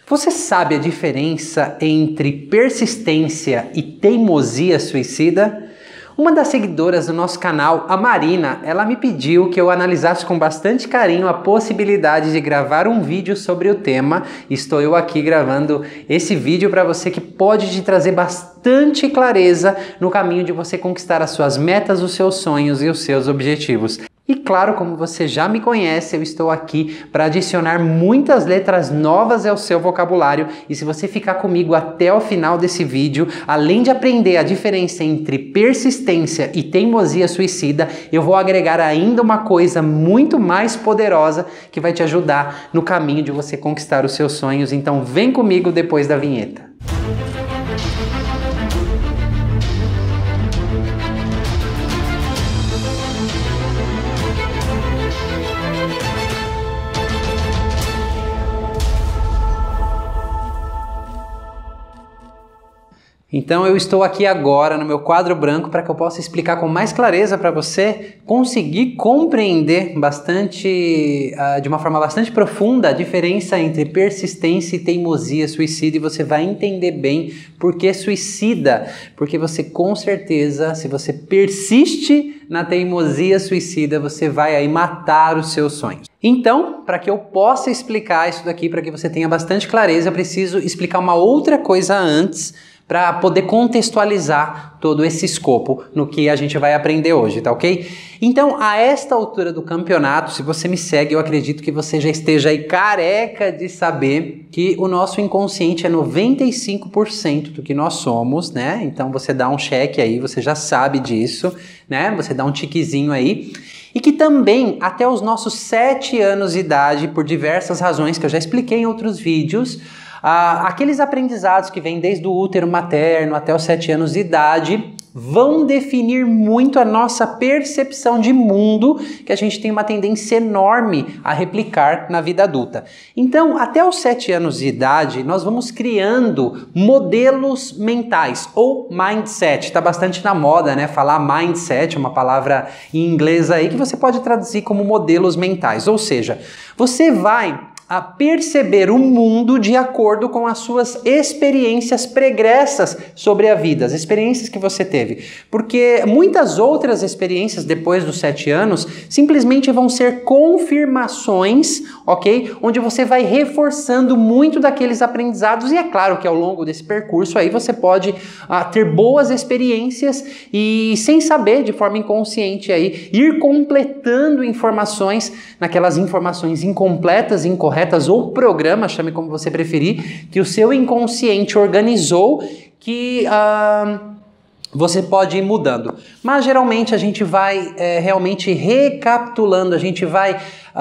Você sabe a diferença entre persistência e teimosia suicida? Uma das seguidoras do nosso canal, a Marina, ela me pediu que eu analisasse com bastante carinho a possibilidade de gravar um vídeo sobre o tema. Estou eu aqui gravando esse vídeo para você que pode te trazer bastante clareza no caminho de você conquistar as suas metas, os seus sonhos e os seus objetivos. E claro, como você já me conhece, eu estou aqui para adicionar muitas letras novas ao seu vocabulário. E se você ficar comigo até o final desse vídeo, além de aprender a diferença entre persistência e teimosia suicida, eu vou agregar ainda uma coisa muito mais poderosa que vai te ajudar no caminho de você conquistar os seus sonhos. Então vem comigo depois da vinheta. Então eu estou aqui agora no meu quadro branco para que eu possa explicar com mais clareza para você conseguir compreender de uma forma bastante profunda a diferença entre persistência e teimosia suicida, e você vai entender bem por que suicida, porque você com certeza, se você persiste na teimosia suicida, você vai aí matar os seus sonhos. Então, para que eu possa explicar isso daqui, para que você tenha bastante clareza, eu preciso explicar uma outra coisa antes, para poder contextualizar todo esse escopo no que a gente vai aprender hoje, tá ok? Então, a esta altura do campeonato, se você me segue, eu acredito que você já esteja aí careca de saber que o nosso inconsciente é 95% do que nós somos, né? Então, você dá um cheque aí, você já sabe disso, né? Você dá um tiquezinho aí. E que também, até os nossos 7 anos de idade, por diversas razões que eu já expliquei em outros vídeos, aqueles aprendizados que vêm desde o útero materno até os 7 anos de idade vão definir muito a nossa percepção de mundo, que a gente tem uma tendência enorme a replicar na vida adulta. Então, até os 7 anos de idade, nós vamos criando modelos mentais, ou mindset. Está bastante na moda, né? Falar mindset, uma palavra em inglês aí, que você pode traduzir como modelos mentais. Ou seja, você vai a perceber o mundo de acordo com as suas experiências pregressas sobre a vida, as experiências que você teve. Porque muitas outras experiências depois dos 7 anos simplesmente vão ser confirmações, ok? Onde você vai reforçando muito daqueles aprendizados, e é claro que ao longo desse percurso aí você pode ter boas experiências e, sem saber, de forma inconsciente aí, ir completando informações naquelas informações incompletas, incorretas, ou programa, chame como você preferir, que o seu inconsciente organizou, que você pode ir mudando. Mas geralmente a gente vai realmente recapitulando, a gente vai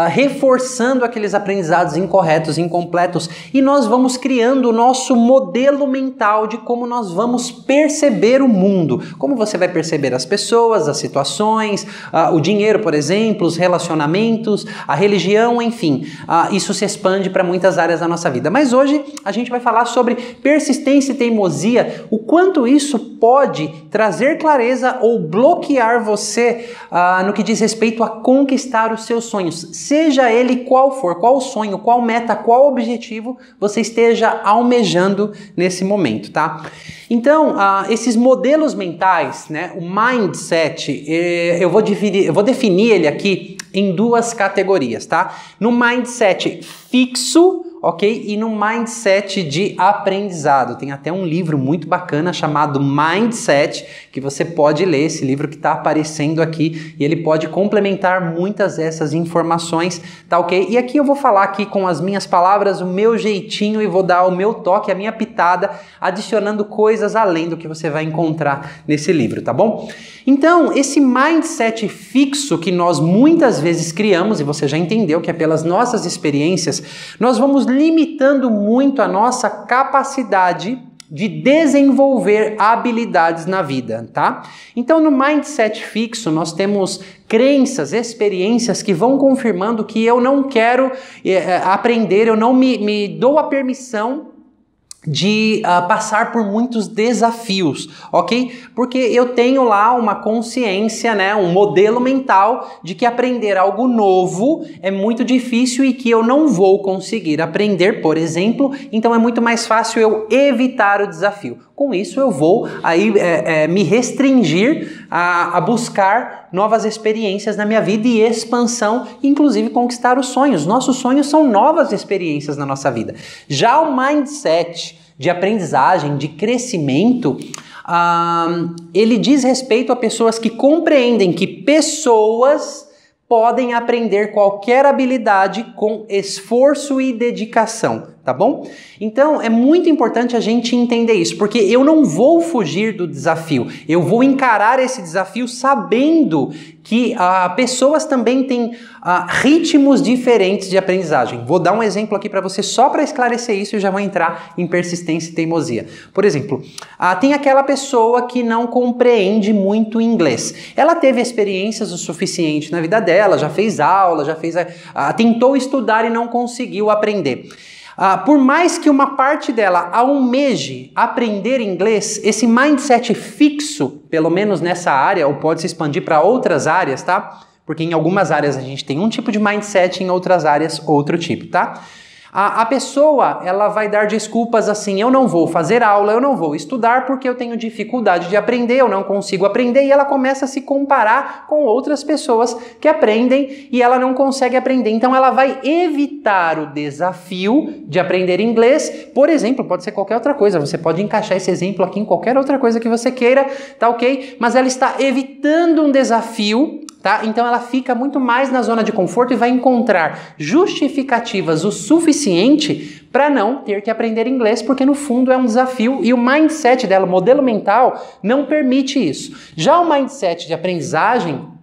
reforçando aqueles aprendizados incorretos, incompletos, e nós vamos criando o nosso modelo mental de como nós vamos perceber o mundo, como você vai perceber as pessoas, as situações, o dinheiro, por exemplo, os relacionamentos, a religião, enfim, isso se expande para muitas áreas da nossa vida. Mas hoje a gente vai falar sobre persistência e teimosia, o quanto isso pode trazer clareza ou bloquear você no que diz respeito a conquistar os seus sonhos, seja ele qual for, qual sonho, qual meta, qual objetivo você esteja almejando nesse momento, tá? Então, esses modelos mentais, né, o mindset, eu vou definir ele aqui em 2 categorias, tá? No mindset fixo, ok? E no mindset de aprendizado. Tem até um livro muito bacana chamado Mindset, que você pode ler, esse livro que está aparecendo aqui, e ele pode complementar muitas dessas informações, tá ok? E aqui eu vou falar aqui com as minhas palavras, o meu jeitinho, e vou dar o meu toque, a minha pitada, adicionando coisas além do que você vai encontrar nesse livro, tá bom? Então, esse mindset fixo que nós muitas vezes criamos, e você já entendeu que é pelas nossas experiências, nós vamos limitando muito a nossa capacidade de desenvolver habilidades na vida, tá? Então, no mindset fixo, nós temos crenças, experiências que vão confirmando que eu não quero aprender, eu não me dou a permissão de passar por muitos desafios, ok? Porque eu tenho lá uma consciência, né, um modelo mental de que aprender algo novo é muito difícil e que eu não vou conseguir aprender, por exemplo, então é muito mais fácil eu evitar o desafio. Com isso eu vou aí me restringir a buscar novas experiências na minha vida e expansão, inclusive conquistar os sonhos. Nossos sonhos são novas experiências na nossa vida. Já o mindset de aprendizagem, de crescimento, ele diz respeito a pessoas que compreendem que pessoas podem aprender qualquer habilidade com esforço e dedicação, tá bom? Então é muito importante a gente entender isso, porque eu não vou fugir do desafio, eu vou encarar esse desafio sabendo que pessoas também têm ritmos diferentes de aprendizagem. Vou dar um exemplo aqui para você só para esclarecer isso e já vou entrar em persistência e teimosia. Por exemplo, tem aquela pessoa que não compreende muito inglês. Ela teve experiências o suficiente na vida dela, já fez aula, tentou estudar e não conseguiu aprender. Por mais que uma parte dela almeje aprender inglês, esse mindset fixo, pelo menos nessa área, ou pode se expandir para outras áreas, tá? Porque em algumas áreas a gente tem um tipo de mindset, em outras áreas outro tipo, tá? A pessoa, ela vai dar desculpas assim, eu não vou fazer aula, eu não vou estudar porque eu tenho dificuldade de aprender, eu não consigo aprender, e ela começa a se comparar com outras pessoas que aprendem e ela não consegue aprender. Então ela vai evitar o desafio de aprender inglês, por exemplo, pode ser qualquer outra coisa, você pode encaixar esse exemplo aqui em qualquer outra coisa que você queira, tá ok? Mas ela está evitando um desafio, tá? Então ela fica muito mais na zona de conforto e vai encontrar justificativas o suficiente para não ter que aprender inglês, porque no fundo é um desafio e o mindset dela, o modelo mental, não permite isso. Já o mindset de aprendizagem,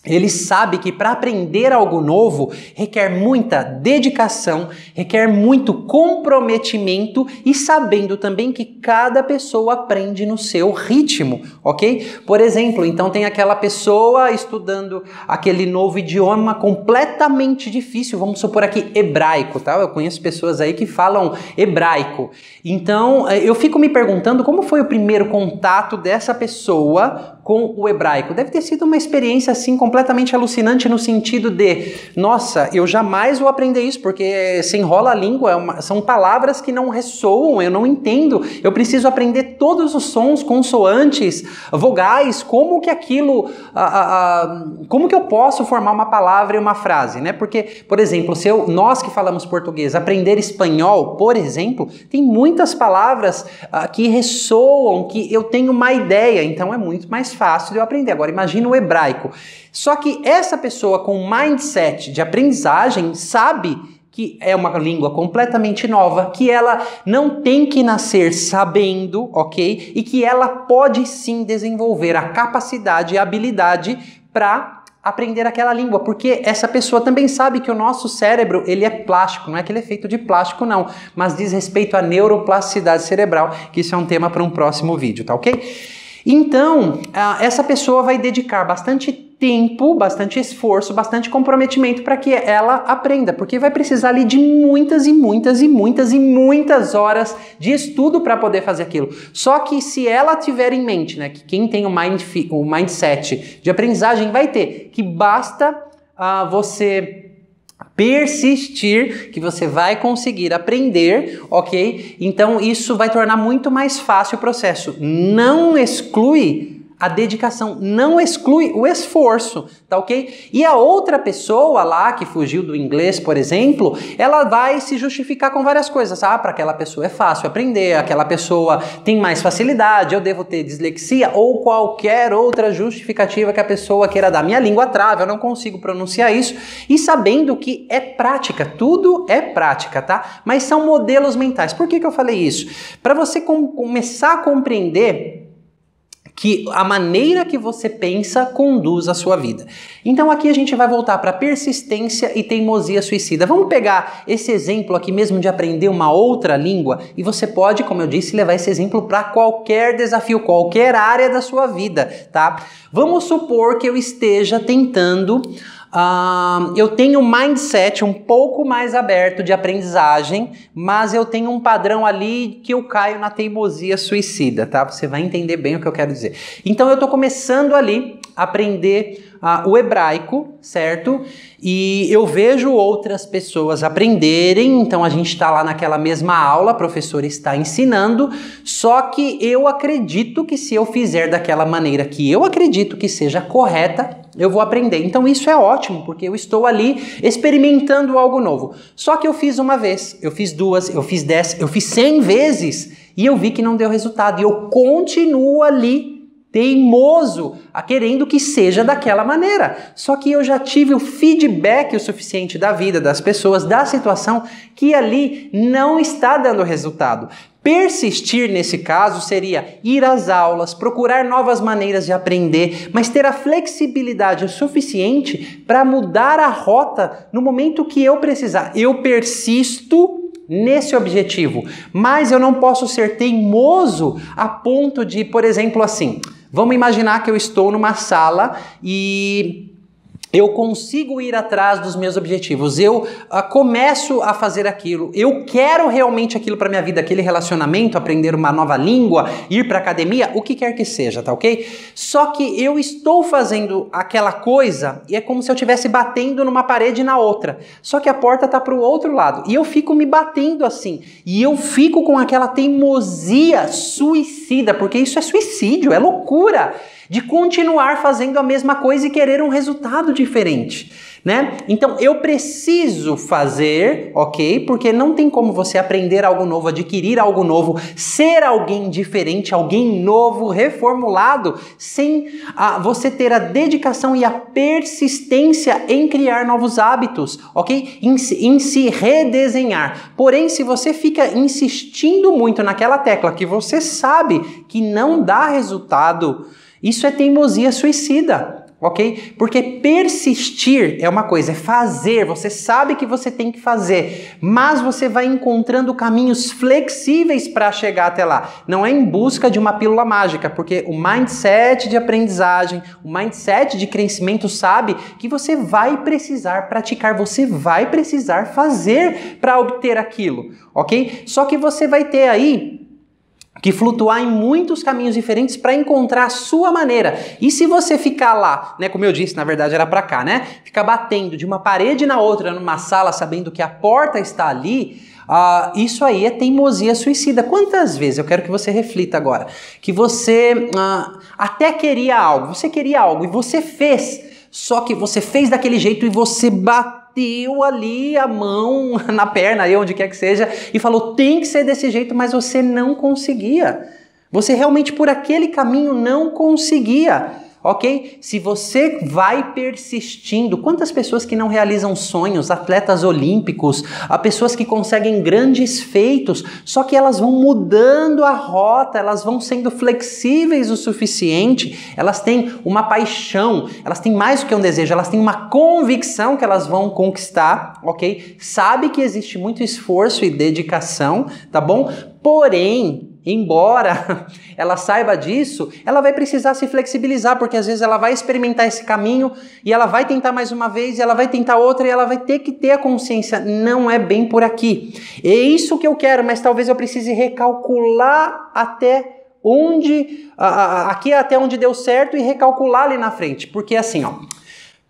ele sabe que para aprender algo novo requer muita dedicação, requer muito comprometimento e sabendo também que cada pessoa aprende no seu ritmo, ok? Por exemplo, então tem aquela pessoa estudando aquele novo idioma completamente difícil, vamos supor aqui hebraico, tá? Eu conheço pessoas aí que falam hebraico. Então eu fico me perguntando como foi o primeiro contato dessa pessoa com o hebraico. Deve ter sido uma experiência assim completamente alucinante no sentido de, nossa, eu jamais vou aprender isso porque se enrola a língua, são palavras que não ressoam, eu não entendo, eu preciso aprender todos os sons, consoantes, vogais, como que aquilo, como que eu posso formar uma palavra e uma frase, né? Porque, por exemplo, nós que falamos português, aprender espanhol, por exemplo, tem muitas palavras que ressoam, que eu tenho uma ideia, então é muito mais fácil de eu aprender. Agora, imagina o hebraico. Só que essa pessoa com mindset de aprendizagem sabe que é uma língua completamente nova, que ela não tem que nascer sabendo, ok? E que ela pode sim desenvolver a capacidade e a habilidade para aprender aquela língua, porque essa pessoa também sabe que o nosso cérebro, ele é plástico, não é que ele é feito de plástico não, mas diz respeito à neuroplasticidade cerebral, que isso é um tema para um próximo vídeo, tá ok? Então, essa pessoa vai dedicar bastante tempo, bastante esforço, bastante comprometimento para que ela aprenda, porque vai precisar ali de muitas e muitas e muitas e muitas horas de estudo para poder fazer aquilo. Só que se ela tiver em mente, né, que quem tem o mindset de aprendizagem vai ter, que basta você persistir, que você vai conseguir aprender, ok? Então isso vai tornar muito mais fácil o processo. Não exclui a dedicação, não exclui o esforço, tá ok? E a outra pessoa lá que fugiu do inglês, por exemplo, ela vai se justificar com várias coisas. Para aquela pessoa é fácil aprender, aquela pessoa tem mais facilidade, eu devo ter dislexia ou qualquer outra justificativa que a pessoa queira dar. Minha língua trava, eu não consigo pronunciar isso. E sabendo que é prática, tudo é prática, tá? Mas são modelos mentais. Por que eu falei isso? Para você começar a compreender que a maneira que você pensa conduz a sua vida. Então aqui a gente vai voltar para persistência e teimosia suicida. Vamos pegar esse exemplo aqui mesmo de aprender uma outra língua e você pode, como eu disse, levar esse exemplo para qualquer desafio, qualquer área da sua vida, tá? Vamos supor que eu esteja tentando Eu tenho um mindset um pouco mais aberto de aprendizagem, mas eu tenho um padrão ali que eu caio na teimosia suicida, tá? Você vai entender bem o que eu quero dizer. Então eu tô começando ali a aprender o hebraico, certo? E eu vejo outras pessoas aprenderem, então a gente está lá naquela mesma aula, a professora está ensinando, só que eu acredito que se eu fizer daquela maneira que eu acredito que seja correta, eu vou aprender. Então isso é ótimo, porque eu estou ali experimentando algo novo. Só que eu fiz uma vez, eu fiz 2, eu fiz 10, eu fiz 100 vezes e eu vi que não deu resultado. E eu continuo ali teimoso, querendo que seja daquela maneira. Só que eu já tive o feedback o suficiente da vida, das pessoas, da situação, que ali não está dando resultado. Persistir nesse caso seria ir às aulas, procurar novas maneiras de aprender, mas ter a flexibilidade o suficiente para mudar a rota no momento que eu precisar. Eu persisto nesse objetivo, mas eu não posso ser teimoso a ponto de, por exemplo, assim, vamos imaginar que eu estou numa sala e eu consigo ir atrás dos meus objetivos, eu começo a fazer aquilo, eu quero realmente aquilo para minha vida, aquele relacionamento, aprender uma nova língua, ir para academia, o que quer que seja, tá ok? Só que eu estou fazendo aquela coisa e é como se eu estivesse batendo numa parede e na outra, só que a porta tá para o outro lado e eu fico me batendo assim, e eu fico com aquela teimosia suicida, porque isso é suicídio, é loucura, de continuar fazendo a mesma coisa e querer um resultado diferente, né? Então eu preciso fazer, ok? Porque não tem como você aprender algo novo, adquirir algo novo, ser alguém diferente, alguém novo, reformulado, sem você ter a dedicação e a persistência em criar novos hábitos, ok? Em se redesenhar. Porém, se você fica insistindo muito naquela tecla que você sabe que não dá resultado, isso é teimosia suicida, ok? Porque persistir é uma coisa, é fazer, você sabe que você tem que fazer, mas você vai encontrando caminhos flexíveis para chegar até lá. Não é em busca de uma pílula mágica, porque o mindset de aprendizagem, o mindset de crescimento sabe que você vai precisar praticar, você vai precisar fazer para obter aquilo, ok? Só que você vai ter aí que flutuar em muitos caminhos diferentes para encontrar a sua maneira. E se você ficar lá, né, como eu disse, na verdade era para cá, né, ficar batendo de uma parede na outra numa sala sabendo que a porta está ali, isso aí é teimosia suicida. Quantas vezes, eu quero que você reflita agora, que você até queria algo, você queria algo e você fez, só que você fez daquele jeito e você bateu ali a mão na perna, aí onde quer que seja, e falou, tem que ser desse jeito, mas você não conseguia. Você realmente por aquele caminho não conseguia, ok? Se você vai persistindo, quantas pessoas que não realizam sonhos, atletas olímpicos, há pessoas que conseguem grandes feitos, só que elas vão mudando a rota, elas vão sendo flexíveis o suficiente, elas têm uma paixão, elas têm mais do que um desejo, elas têm uma convicção que elas vão conquistar, ok? Sabe que existe muito esforço e dedicação, tá bom? Porém, embora ela saiba disso, ela vai precisar se flexibilizar, porque às vezes ela vai experimentar esse caminho e ela vai tentar mais uma vez, e ela vai tentar outra e ela vai ter que ter a consciência, não é bem por aqui. É isso que eu quero, mas talvez eu precise recalcular até onde, aqui até onde deu certo e recalcular ali na frente, porque assim, ó,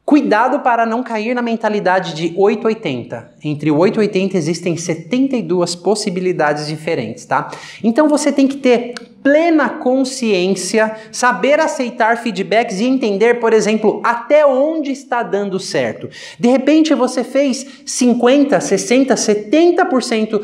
cuidado para não cair na mentalidade de 880. Entre o 880 existem 72 possibilidades diferentes, tá? Então você tem que ter plena consciência, saber aceitar feedbacks e entender, por exemplo, até onde está dando certo. De repente você fez 50, 60, 70%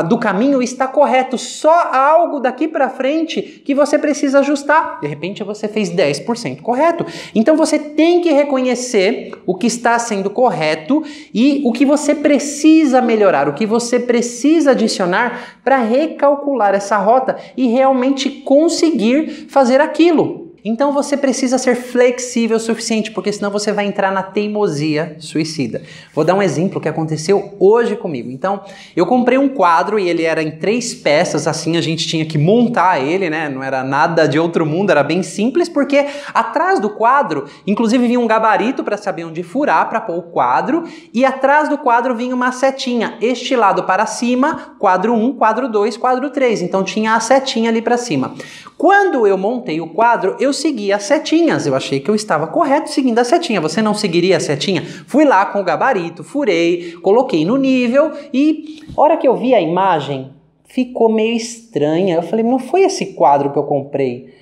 do caminho está correto, só algo daqui para frente que você precisa ajustar. De repente você fez 10% correto. Então você tem que reconhecer o que está sendo correto e o que você precisa melhorar, o que você precisa adicionar para recalcular essa rota e realmente conseguir fazer aquilo, Então você precisa ser flexível o suficiente, porque senão você vai entrar na teimosia suicida. Vou dar um exemplo que aconteceu hoje comigo. Então, eu comprei um quadro e ele era em 3 peças, assim a gente tinha que montar ele, né? Não era nada de outro mundo, era bem simples, porque atrás do quadro, inclusive vinha um gabarito para saber onde furar, para pôr o quadro, e atrás do quadro vinha uma setinha, este lado para cima, quadro 1, quadro 2, quadro 3. Então tinha a setinha ali para cima. Quando eu montei o quadro, eu segui as setinhas. Eu achei que eu estava correto seguindo a setinha. Você não seguiria a setinha? Fui lá com o gabarito, furei, coloquei no nível e, hora que eu vi a imagem, ficou meio estranha. Eu falei, não foi esse quadro que eu comprei.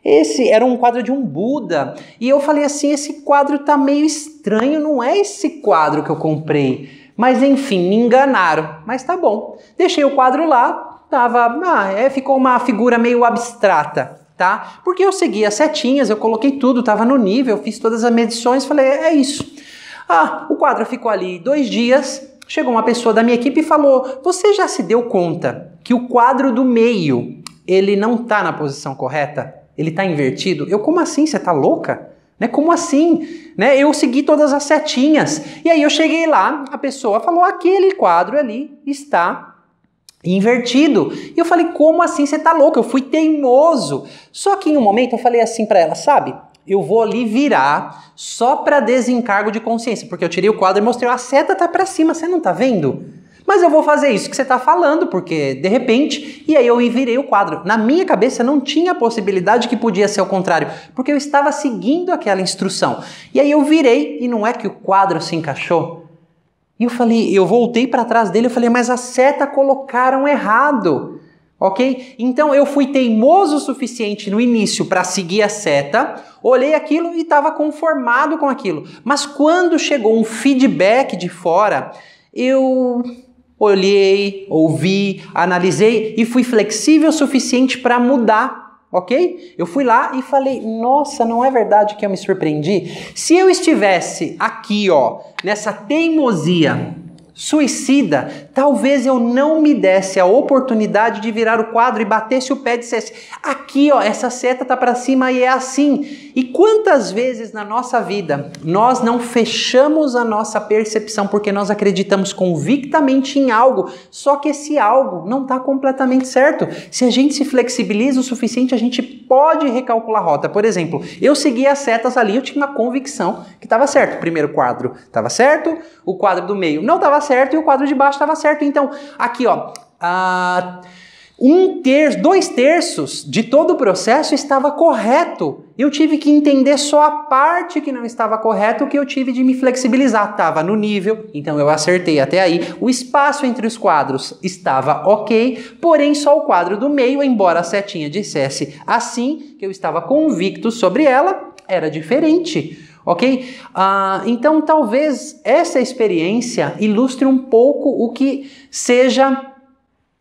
Esse era um quadro de um Buda. E eu falei assim, esse quadro tá meio estranho, não é esse quadro que eu comprei. Mas enfim, me enganaram. Mas tá bom. Deixei o quadro lá. Ficou uma figura meio abstrata, tá? Porque eu segui as setinhas, eu coloquei tudo, tava no nível, fiz todas as medições, falei, é isso. O quadro ficou ali 2 dias, chegou uma pessoa da minha equipe e falou, você já se deu conta que o quadro do meio, ele não tá na posição correta? Ele tá invertido? Como assim? Você tá louca? Né? Como assim? Né? Eu segui todas as setinhas. E aí eu cheguei lá, a pessoa falou, aquele quadro ali está invertido. E eu falei, como assim? Você tá louco? Eu fui teimoso. Só que em um momento eu falei assim pra ela, sabe? Eu vou ali virar só pra desencargo de consciência, porque eu tirei o quadro e mostrei, a seta tá pra cima, você não tá vendo? Mas eu vou fazer isso que você tá falando, porque de repente, e aí eu virei o quadro. Na minha cabeça não tinha possibilidade que podia ser o contrário, porque eu estava seguindo aquela instrução. E aí eu virei e não é que o quadro se encaixou? E eu falei, eu voltei para trás dele, eu falei, mas a seta colocaram errado, ok? Então eu fui teimoso o suficiente no início para seguir a seta, olhei aquilo e estava conformado com aquilo. Mas quando chegou um feedback de fora, eu olhei, ouvi, analisei e fui flexível o suficiente para mudar. Ok? Eu fui lá e falei, nossa, não é verdade que eu me surpreendi? Se eu estivesse aqui, ó, nessa teimosia suicida, talvez eu não me desse a oportunidade de virar o quadro e batesse o pé e dissesse, aqui, ó, essa seta tá para cima e é assim. E quantas vezes na nossa vida nós não fechamos a nossa percepção porque nós acreditamos convictamente em algo, só que esse algo não está completamente certo. Se a gente se flexibiliza o suficiente, a gente pode recalcular a rota. Por exemplo, eu segui as setas ali, eu tinha uma convicção que estava certo. O primeiro quadro estava certo, o quadro do meio não estava certo e o quadro de baixo estava certo. Então, aqui, ó, 2/3 de todo o processo estava correto. Eu tive que entender só a parte que não estava correta, o que eu tive de me flexibilizar. Estava no nível, então eu acertei até aí. O espaço entre os quadros estava ok, porém só o quadro do meio, embora a setinha dissesse assim, que eu estava convicto sobre ela, era diferente. Ok? Então talvez essa experiência ilustre um pouco o que seja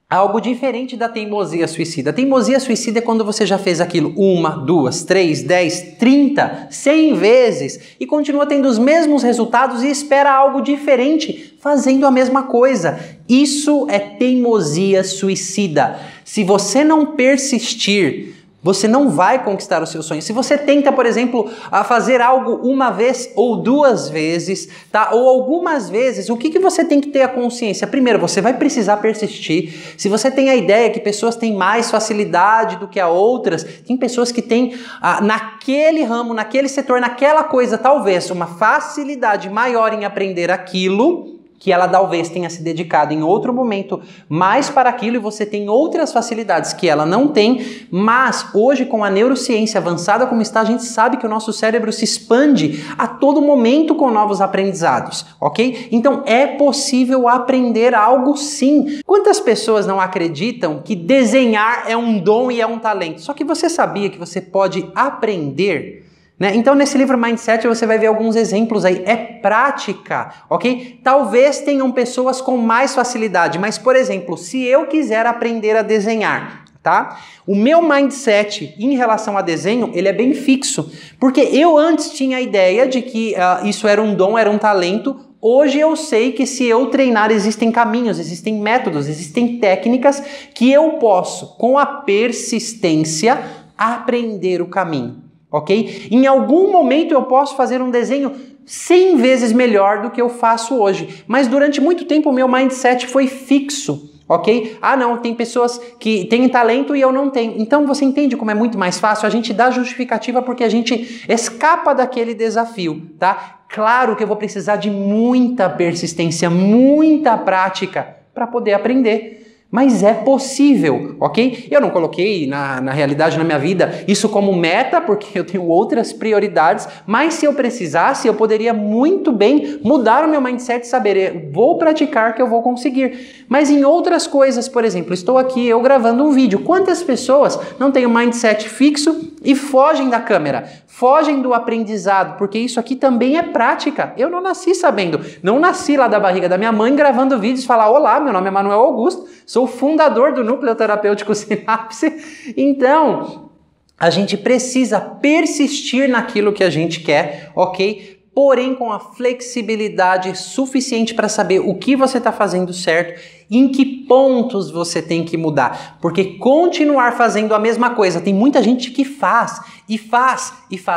algo diferente da teimosia suicida. A teimosia suicida é quando você já fez aquilo 1, 2, 3, 10, 30, 100 vezes e continua tendo os mesmos resultados e espera algo diferente fazendo a mesma coisa. Isso é teimosia suicida. Se você não persistir, você não vai conquistar os seus sonhos. Se você tenta, por exemplo, a fazer algo 1 vez ou 2 vezes, tá? Ou algumas vezes, o que você tem que ter a consciência? Primeiro, você vai precisar persistir. Se você tem a ideia que pessoas têm mais facilidade do que a outras, tem pessoas que têm naquele ramo, naquele setor, naquela coisa, talvez uma facilidade maior em aprender aquilo, que ela talvez tenha se dedicado em outro momento mais para aquilo e você tem outras facilidades que ela não tem, mas hoje com a neurociência avançada como está, a gente sabe que o nosso cérebro se expande a todo momento com novos aprendizados, ok? Então é possível aprender algo sim. Quantas pessoas não acreditam que desenhar é um dom e é um talento? Só que você sabia que você pode aprender? Né? Então nesse livro Mindset você vai ver alguns exemplos aí, é prática, ok? Talvez tenham pessoas com mais facilidade, mas por exemplo, se eu quiser aprender a desenhar, tá? O meu mindset em relação a desenho, ele é bem fixo, porque eu antes tinha a ideia de que isso era um dom, era um talento. Hoje eu sei que se eu treinar existem caminhos, existem métodos, existem técnicas que eu posso, com a persistência, aprender o caminho. ok? Em algum momento eu posso fazer um desenho 100 vezes melhor do que eu faço hoje, mas durante muito tempo o meu mindset foi fixo, ok? Ah não, tem pessoas que têm talento e eu não tenho. Então você entende como é muito mais fácil a gente dar justificativa porque a gente escapa daquele desafio, tá? Claro que eu vou precisar de muita persistência, muita prática para poder aprender. Mas é possível, ok? Eu não coloquei na realidade, na minha vida, isso como meta, porque eu tenho outras prioridades, mas se eu precisasse, eu poderia muito bem mudar o meu mindset e saber, vou praticar que eu vou conseguir. Mas em outras coisas, por exemplo, estou aqui eu gravando um vídeo. Quantas pessoas não têm um mindset fixo e fogem da câmera, fogem do aprendizado, porque isso aqui também é prática. Eu não nasci sabendo, não nasci lá da barriga da minha mãe gravando vídeos e falar, olá, meu nome é Manuel Augusto, sou fundador do Núcleo Terapêutico Sinapse. Então, a gente precisa persistir naquilo que a gente quer, ok? Porém com a flexibilidade suficiente para saber o que você está fazendo certo e em que pontos você tem que mudar. Porque continuar fazendo a mesma coisa, tem muita gente que faz,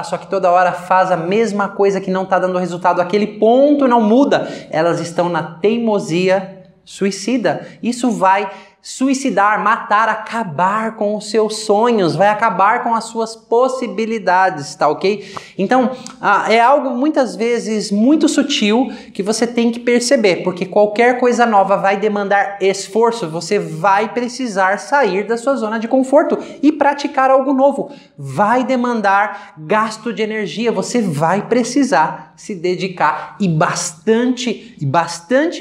só que toda hora faz a mesma coisa que não está dando resultado, aquele ponto não muda, elas estão na teimosia suicida. Isso vai suicidar, matar, acabar com os seus sonhos, vai acabar com as suas possibilidades, tá ok? Então, é algo muitas vezes muito sutil que você tem que perceber, porque qualquer coisa nova vai demandar esforço, você vai precisar sair da sua zona de conforto e praticar algo novo, vai demandar gasto de energia, você vai precisar se dedicar e bastante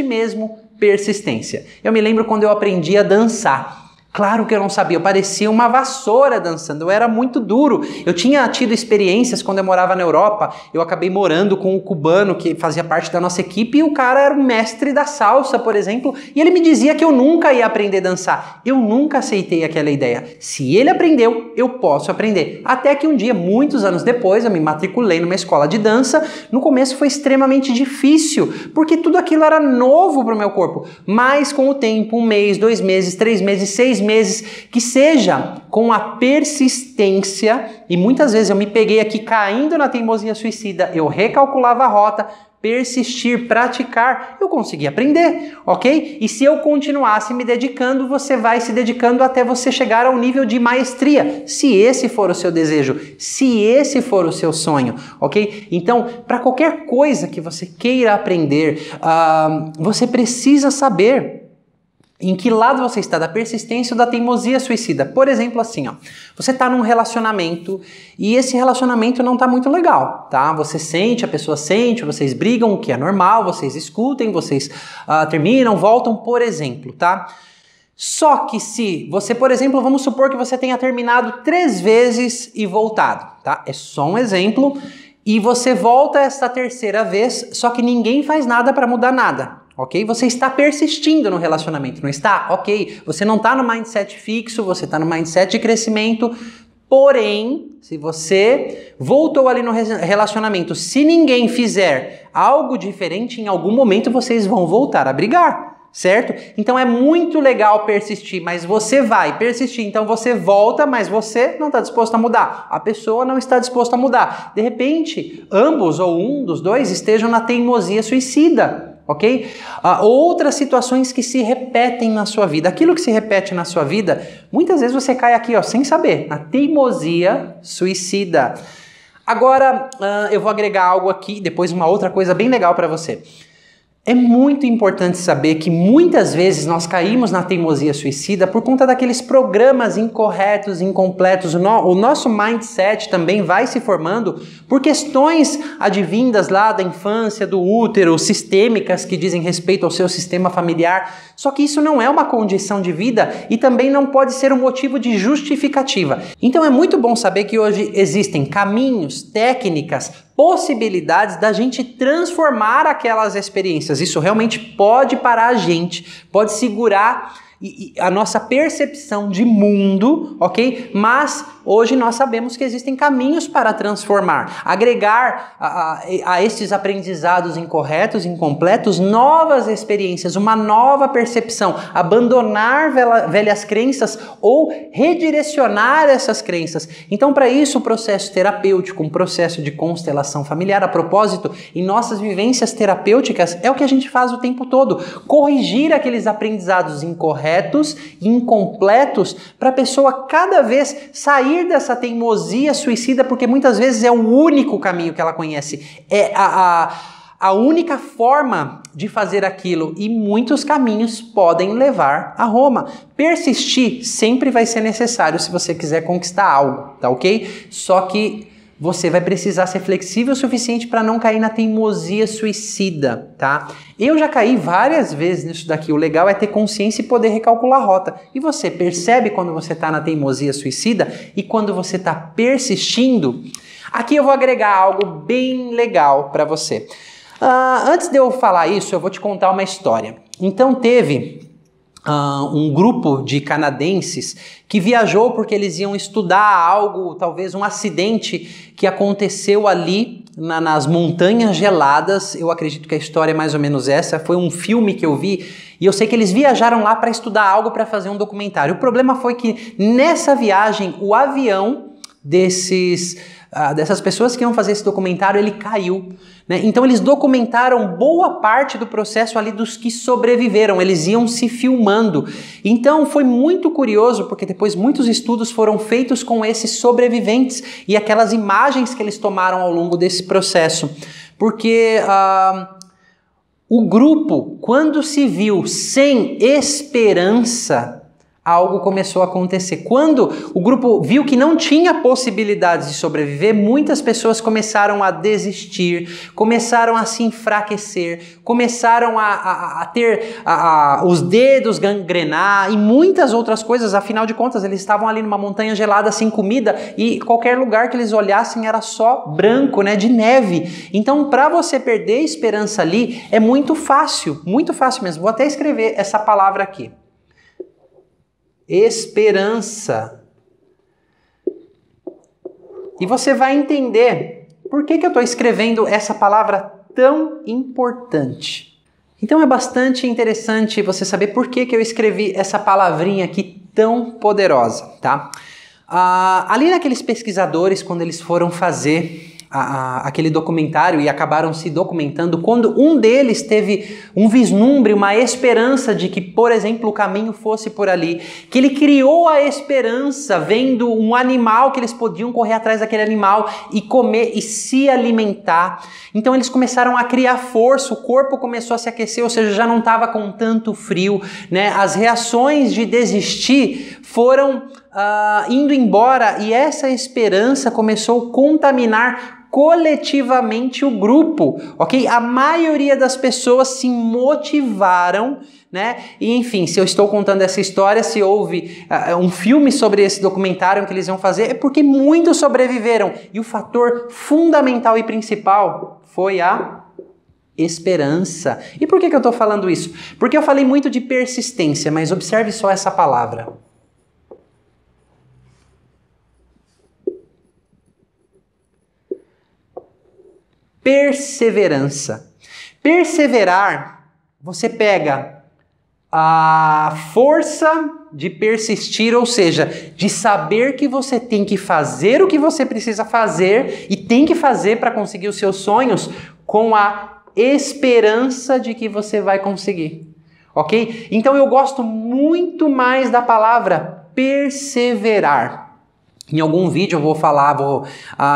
mesmo, persistência. Eu me lembro quando eu aprendi a dançar. Claro que eu não sabia, eu parecia uma vassoura dançando, eu era muito duro. Eu tinha tido experiências quando eu morava na Europa, eu acabei morando com um cubano que fazia parte da nossa equipe e o cara era o mestre da salsa, por exemplo, e ele me dizia que eu nunca ia aprender a dançar. Eu nunca aceitei aquela ideia. Se ele aprendeu, eu posso aprender. Até que um dia, muitos anos depois, eu me matriculei numa escola de dança. No começo foi extremamente difícil, porque tudo aquilo era novo para o meu corpo. Mas com o tempo, 1 mês, 2 meses, 3 meses, 6 meses, que seja com a persistência, e muitas vezes eu me peguei aqui caindo na teimosia suicida, eu recalculava a rota, persistir, praticar, eu consegui aprender, ok? E se eu continuasse me dedicando, você vai se dedicando até você chegar ao nível de maestria, se esse for o seu desejo, se esse for o seu sonho, ok? Então, para qualquer coisa que você queira aprender, você precisa saber em que lado você está, da persistência ou da teimosia suicida. Por exemplo, assim, ó, você está num relacionamento e esse relacionamento não está muito legal, tá? Você sente, a pessoa sente, vocês brigam, o que é normal, vocês escutem, vocês terminam, voltam, por exemplo, tá? Só que se você, por exemplo, vamos supor que você tenha terminado 3 vezes e voltado, tá? É só um exemplo. E você volta esta 3ª vez, só que ninguém faz nada para mudar nada. Ok? Você está persistindo no relacionamento, não está? Ok, você não está no mindset fixo, você está no mindset de crescimento, porém, se você voltou ali no relacionamento, se ninguém fizer algo diferente, em algum momento vocês vão voltar a brigar, certo? Então é muito legal persistir, mas você vai persistir, então você volta, mas você não está disposto a mudar, a pessoa não está disposta a mudar. De repente, ambos ou um dos dois estejam na teimosia suicida. Ok? Outras situações que se repetem na sua vida. Aquilo que se repete na sua vida, muitas vezes você cai aqui, ó, sem saber, na teimosia suicida. Agora, eu vou agregar algo aqui, depois uma outra coisa bem legal para você. É muito importante saber que muitas vezes nós caímos na teimosia suicida por conta daqueles programas incorretos, incompletos. O nosso mindset também vai se formando por questões advindas lá da infância, do útero, sistêmicas que dizem respeito ao seu sistema familiar. Só que isso não é uma condição de vida e também não pode ser um motivo de justificativa. Então é muito bom saber que hoje existem caminhos, técnicas, possibilidades da gente transformar aquelas experiências. Isso realmente pode parar a gente, pode segurar a nossa percepção de mundo, ok? Mas hoje nós sabemos que existem caminhos para transformar, agregar a estes aprendizados incorretos, incompletos, novas experiências, uma nova percepção, abandonar velhas crenças ou redirecionar essas crenças. Então, para isso, o processo terapêutico, um processo de constelação familiar, a propósito, em nossas vivências terapêuticas, é o que a gente faz o tempo todo, corrigir aqueles aprendizados incorretos e incompletos para a pessoa cada vez sair dessa teimosia suicida, porque muitas vezes é o único caminho que ela conhece, é a única forma de fazer aquilo, e muitos caminhos podem levar a Roma. Persistir sempre vai ser necessário se você quiser conquistar algo, tá ok? Só que você vai precisar ser flexível o suficiente para não cair na teimosia suicida, tá? Eu já caí várias vezes nisso daqui. O legal é ter consciência e poder recalcular a rota. E você percebe quando você está na teimosia suicida e quando você está persistindo? Aqui eu vou agregar algo bem legal para você. Antes de eu falar isso, eu vou te contar uma história. Então teve um grupo de canadenses que viajou porque eles iam estudar algo, talvez um acidente que aconteceu ali nas montanhas geladas. Eu acredito que a história é mais ou menos essa. Foi um filme que eu vi e eu sei que eles viajaram lá para estudar algo, para fazer um documentário. O problema foi que nessa viagem o avião dessas pessoas que iam fazer esse documentário, ele caiu, né? Então eles documentaram boa parte do processo ali dos que sobreviveram, eles iam se filmando. Então foi muito curioso, porque depois muitos estudos foram feitos com esses sobreviventes e aquelas imagens que eles tomaram ao longo desse processo. Porque o grupo, quando se viu sem esperança, algo começou a acontecer. Quando o grupo viu que não tinha possibilidades de sobreviver, muitas pessoas começaram a desistir, começaram a se enfraquecer, começaram a ter os dedos gangrenar e muitas outras coisas. Afinal de contas, eles estavam ali numa montanha gelada sem comida e qualquer lugar que eles olhassem era só branco, né, de neve. Então, para você perder a esperança ali, é muito fácil mesmo. Vou até escrever essa palavra aqui. Esperança. E você vai entender por que eu estou escrevendo essa palavra tão importante. Então é bastante interessante você saber por que eu escrevi essa palavrinha aqui tão poderosa, tá? Ali naqueles pesquisadores, quando eles foram fazer aquele documentário e acabaram se documentando, quando um deles teve um vislumbre, uma esperança de que, por exemplo, o caminho fosse por ali, que ele criou a esperança vendo um animal que eles podiam correr atrás daquele animal e comer e se alimentar. Então eles começaram a criar força, o corpo começou a se aquecer, ou seja, já não estava com tanto frio, né? As reações de desistir foram indo embora e essa esperança começou a contaminar coletivamente o grupo, ok? A maioria das pessoas se motivaram, né? E enfim, se eu estou contando essa história, se houve um filme sobre esse documentário que eles iam fazer, é porque muitos sobreviveram. E o fator fundamental e principal foi a esperança. E por que eu estou falando isso? Porque eu falei muito de persistência, mas observe só essa palavra. Perseverança. Perseverar, você pega a força de persistir, ou seja, de saber que você tem que fazer o que você precisa fazer e tem que fazer para conseguir os seus sonhos, com a esperança de que você vai conseguir, ok? Então eu gosto muito mais da palavra perseverar. Em algum vídeo eu vou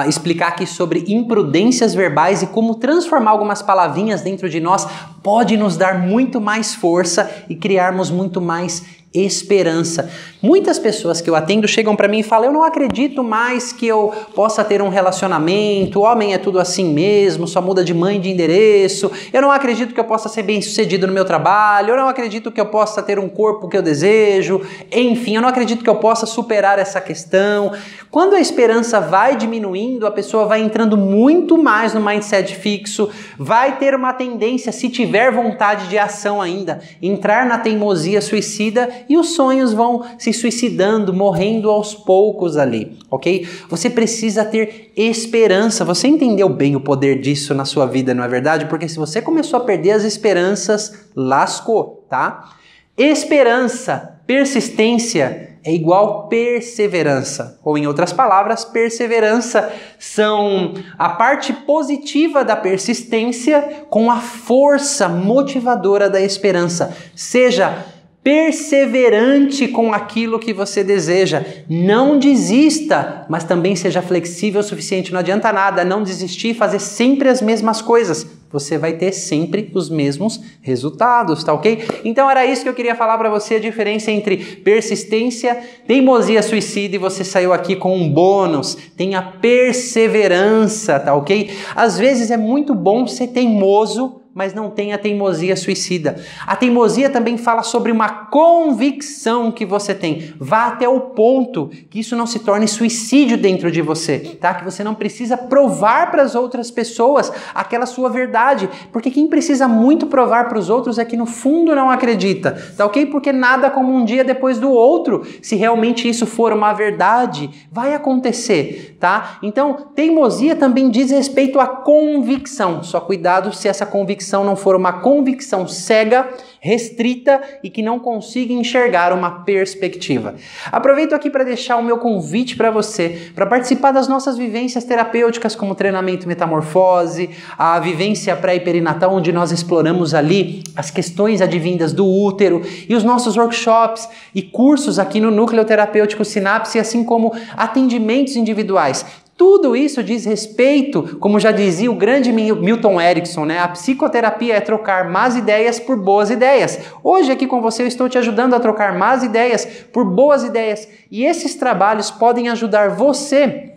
explicar aqui sobre imprudências verbais e como transformar algumas palavrinhas dentro de nós pode nos dar muito mais força e criarmos muito mais esperança. Muitas pessoas que eu atendo chegam para mim e falam: eu não acredito mais que eu possa ter um relacionamento, o homem é tudo assim mesmo, só muda de mãe e de endereço, eu não acredito que eu possa ser bem sucedido no meu trabalho, eu não acredito que eu possa ter um corpo que eu desejo, enfim, eu não acredito que eu possa superar essa questão. Quando a esperança vai diminuindo, a pessoa vai entrando muito mais no mindset fixo, vai ter uma tendência, se tiver vontade de ação ainda, entrar na teimosia suicida e os sonhos vão se suicidando, morrendo aos poucos ali, ok? Você precisa ter esperança. Você entendeu bem o poder disso na sua vida, não é verdade? Porque se você começou a perder as esperanças, lascou, tá? Esperança, persistência é igual perseverança, ou em outras palavras, perseverança são a parte positiva da persistência com a força motivadora da esperança. Seja perseverante com aquilo que você deseja. Não desista, mas também seja flexível o suficiente. Não adianta nada não desistir e fazer sempre as mesmas coisas. Você vai ter sempre os mesmos resultados, tá ok? Então era isso que eu queria falar para você, a diferença entre persistência, teimosia suicida, e você saiu aqui com um bônus. Tenha perseverança, tá ok? Às vezes é muito bom ser teimoso, mas não tenha teimosia suicida. A teimosia também fala sobre uma convicção que você tem. Vá até o ponto que isso não se torne suicídio dentro de você, tá? Que você não precisa provar para as outras pessoas aquela sua verdade, porque quem precisa muito provar para os outros é que no fundo não acredita, tá ok? Porque nada como um dia depois do outro, se realmente isso for uma verdade, vai acontecer, tá? Então, teimosia também diz respeito à convicção. Só cuidado se essa convicção não for uma convicção cega, restrita e que não consiga enxergar uma perspectiva. Aproveito aqui para deixar o meu convite para você, para participar das nossas vivências terapêuticas como treinamento metamorfose, a vivência pré e perinatal, onde nós exploramos ali as questões advindas do útero, e os nossos workshops e cursos aqui no Núcleo Terapêutico Sinapse, assim como atendimentos individuais. Tudo isso diz respeito, como já dizia o grande Milton Erickson, né? A psicoterapia é trocar más ideias por boas ideias. Hoje aqui com você eu estou te ajudando a trocar más ideias por boas ideias. E esses trabalhos podem ajudar você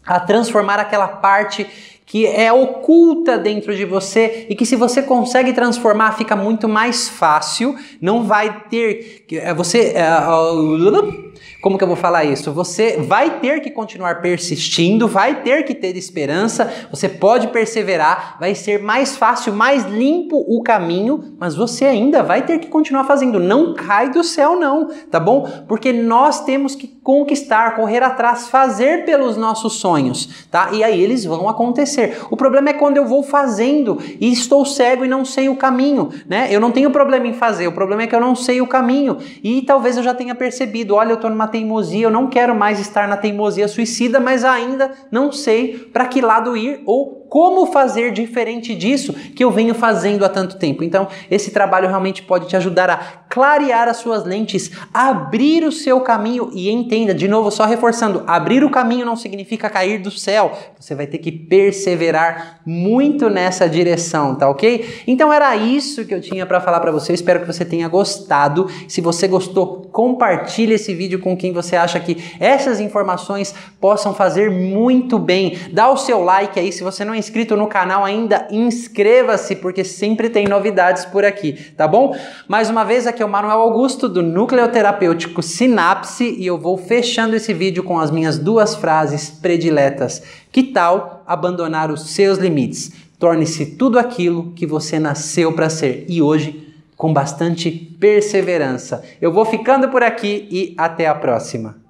a transformar aquela parte que é oculta dentro de você e que, se você consegue transformar, fica muito mais fácil. Não vai ter... Como que eu vou falar isso? Você vai ter que continuar persistindo, vai ter que ter esperança, você pode perseverar, vai ser mais fácil, mais limpo o caminho, mas você ainda vai ter que continuar fazendo. Não cai do céu não, tá bom? Porque nós temos que conquistar, correr atrás, fazer pelos nossos sonhos, tá? E aí eles vão acontecer. O problema é quando eu vou fazendo e estou cego e não sei o caminho, né? Eu não tenho problema em fazer, o problema é que eu não sei o caminho. E talvez eu já tenha percebido, olha, eu estou numa teimosia, eu não quero mais estar na teimosia suicida, mas ainda não sei para que lado ir ou como fazer diferente disso que eu venho fazendo há tanto tempo. Então, esse trabalho realmente pode te ajudar a clarear as suas lentes, abrir o seu caminho. E entenda, de novo, só reforçando, abrir o caminho não significa cair do céu. Você vai ter que perseverar muito nessa direção, tá ok? Então era isso que eu tinha para falar para você. Espero que você tenha gostado. Se você gostou, compartilhe esse vídeo com quem você acha que essas informações possam fazer muito bem. Dá o seu like aí. Se você não é inscrito no canal ainda, inscreva-se, porque sempre tem novidades por aqui, tá bom? Mais uma vez, aqui é o Manuel Augusto do Núcleo Terapêutico Sinapse e eu vou fechando esse vídeo com as minhas 2 frases prediletas. Que tal abandonar os seus limites? Torne-se tudo aquilo que você nasceu para ser, e hoje com bastante perseverança. Eu vou ficando por aqui e até a próxima.